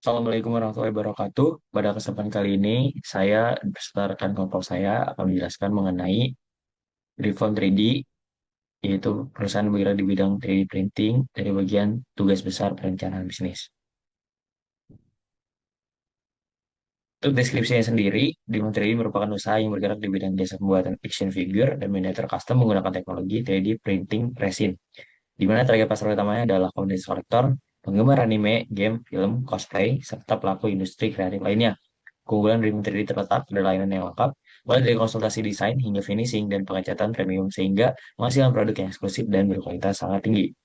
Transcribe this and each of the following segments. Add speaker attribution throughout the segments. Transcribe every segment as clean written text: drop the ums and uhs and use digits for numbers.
Speaker 1: Assalamualaikum warahmatullahi wabarakatuh. Pada kesempatan kali ini, saya beserta rekan kelompok saya akan menjelaskan mengenai Reform 3D, yaitu perusahaan bergerak di bidang 3D printing dari bagian tugas besar perencanaan bisnis. Untuk deskripsinya sendiri, Reform 3D merupakan usaha yang bergerak di bidang jasa pembuatan action figure dan miniatur custom menggunakan teknologi 3D printing resin, di mana target pasar utamanya adalah komunitas kolektor, penggemar anime, game, film, cosplay, serta pelaku industri kreatif lainnya. Keunggulan Dream 3D terletak pada layanan yang lengkap, mulai dari konsultasi desain hingga finishing dan pengecatan premium sehingga menghasilkan produk yang eksklusif dan berkualitas sangat tinggi.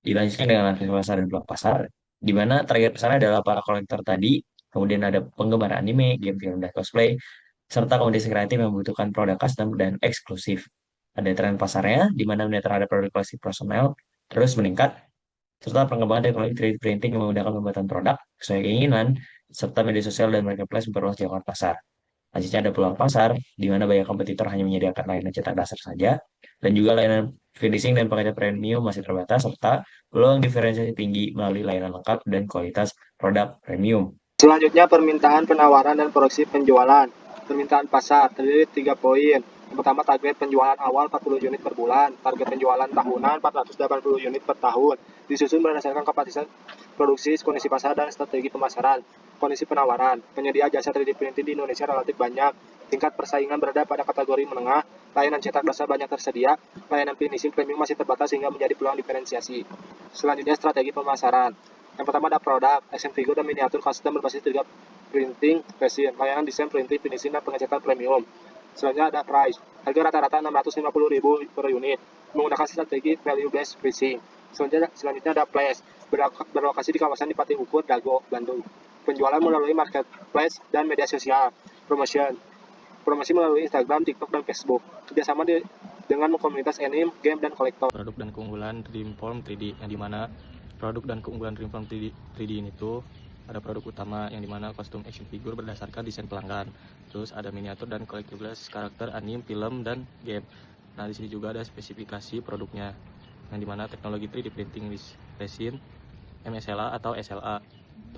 Speaker 1: Dilanjutkan dengan akses pasar dan blok pasar, di mana target pasarnya adalah para kolektor tadi, kemudian ada penggemar anime, game, film, dan cosplay, serta komunitas kreatif yang membutuhkan produk custom dan eksklusif. Ada tren pasarnya, di mana minat terhadap produk klasik personal terus meningkat, serta pengembangan teknologi 3D printing yang memudahkan pembuatan produk sesuai keinginan, serta media sosial dan marketplace memperluas jangkauan pasar. Selanjutnya ada peluang pasar, di mana banyak kompetitor hanya menyediakan layanan cetak dasar saja, dan juga layanan finishing dan paket premium masih terbatas, serta peluang diferensiasi tinggi melalui layanan lengkap dan kualitas produk premium.
Speaker 2: Selanjutnya permintaan penawaran dan proyeksi penjualan. Permintaan pasar terdiri 3 poin. Yang pertama target penjualan awal 40 unit per bulan, target penjualan tahunan 480 unit per tahun. Disusun berdasarkan kapasitas produksi, kondisi pasar, dan strategi pemasaran. Kondisi penawaran. Penyedia jasa 3D printing di Indonesia relatif banyak. Tingkat persaingan berada pada kategori menengah. Layanan cetak dasar banyak tersedia. Layanan finishing premium masih terbatas sehingga menjadi peluang diferensiasi. Selanjutnya strategi pemasaran. Yang pertama ada produk, action figure dan miniatur custom berbasis 3D printing resin, layanan desain printing, finishing, dan pengecetan premium. Selanjutnya ada price, harga rata-rata 650.000 per unit, menggunakan strategi value based pricing. Selanjutnya ada place, berlokasi di kawasan Dipati Ukur, Dago, Bandung. Penjualan melalui marketplace dan media sosial. Promosi melalui Instagram, TikTok, dan Facebook. Kerjasama dengan komunitas anime, game, dan kolektor.
Speaker 3: Produk dan keunggulan Dreamform 3D, yang dimana produk dan keunggulan Dreamform 3D ini tuh ada produk utama yang dimana kostum action figure berdasarkan desain pelanggan, terus ada miniatur dan collectibles karakter anime, film, dan game. Nah, di sini juga ada spesifikasi produknya, yang dimana teknologi 3D printing resin MSLA atau SLA,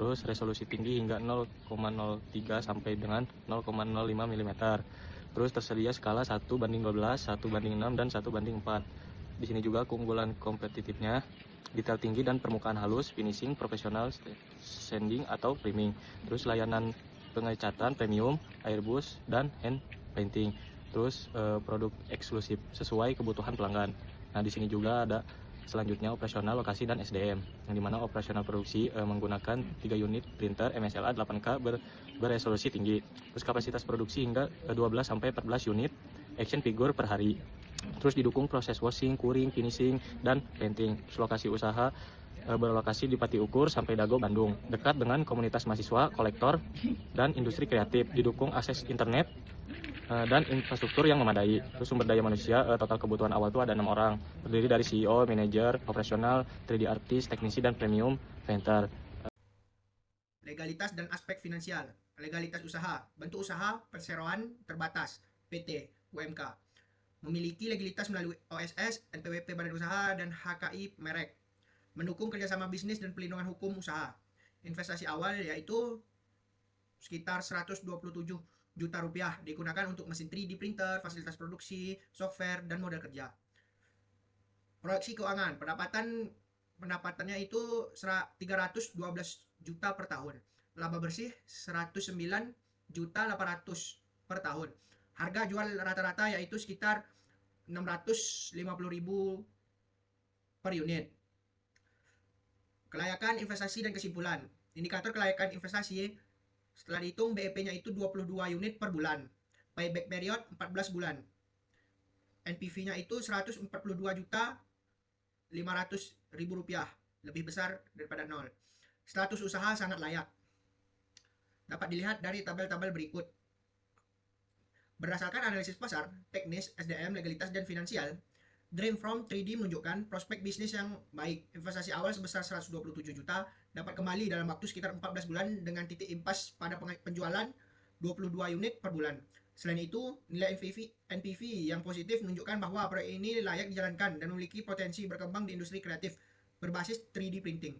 Speaker 3: terus resolusi tinggi hingga 0,03 sampai dengan 0,05 mm. Terus tersedia skala 1:12, 1:6, dan 1:4. Di sini juga keunggulan kompetitifnya, detail tinggi dan permukaan halus, finishing profesional, sanding atau priming. Terus layanan pengecatan premium, airbrush, dan hand painting. Terus produk eksklusif sesuai kebutuhan pelanggan. Nah, di sini juga ada selanjutnya operasional, lokasi, dan SDM, yang dimana operasional produksi menggunakan 3 unit printer MSLA 8K beresolusi tinggi. Terus kapasitas produksi hingga 12-14 unit action figure per hari. Terus didukung proses washing, curing, finishing, dan painting. Terus lokasi usaha berlokasi di Pati Ukur sampai Dago, Bandung. Dekat dengan komunitas mahasiswa, kolektor, dan industri kreatif. Didukung akses internet dan infrastruktur yang memadai. Terus sumber daya manusia, total kebutuhan awal itu ada 6 orang, terdiri dari CEO, manajer, operasional, 3D artist, teknisi, dan premium painter.
Speaker 4: Legalitas dan aspek finansial. Legalitas usaha. Bentuk usaha perseroan terbatas PT UMK. Memiliki legalitas melalui OSS, NPWP Badan Usaha, dan HKI merek. Mendukung kerjasama bisnis dan pelindungan hukum usaha. Investasi awal yaitu sekitar 127 juta rupiah digunakan untuk mesin 3D printer, fasilitas produksi, software, dan modal kerja. Proyeksi keuangan, pendapatannya itu 312 juta per tahun. Laba bersih 109 juta 800 per tahun. Harga jual rata-rata yaitu sekitar 650.000 per unit. Kelayakan investasi dan kesimpulan. Indikator kelayakan investasi setelah dihitung BEP-nya itu 22 unit per bulan. Payback period 14 bulan. NPV-nya itu 142 juta 500.000 rupiah, lebih besar daripada nol. Status usaha sangat layak. Dapat dilihat dari tabel-tabel berikut. Berdasarkan analisis pasar, teknis, SDM, legalitas, dan finansial, Dreamform 3D menunjukkan prospek bisnis yang baik. Investasi awal sebesar 127 juta dapat kembali dalam waktu sekitar 14 bulan dengan titik impas pada penjualan 22 unit per bulan. Selain itu, nilai NPV yang positif menunjukkan bahwa proyek ini layak dijalankan dan memiliki potensi berkembang di industri kreatif berbasis 3D printing.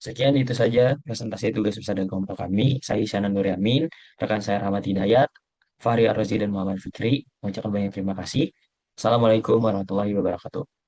Speaker 1: Sekian itu saja presentasi tugas besar dan kelompok kami. Saya Isyana Nuryamin, rekan saya Rahmat Hidayat, Fahri Arrozi dan Muhammad Fikri. Mengucapkan banyak terima kasih. Assalamualaikum warahmatullahi wabarakatuh.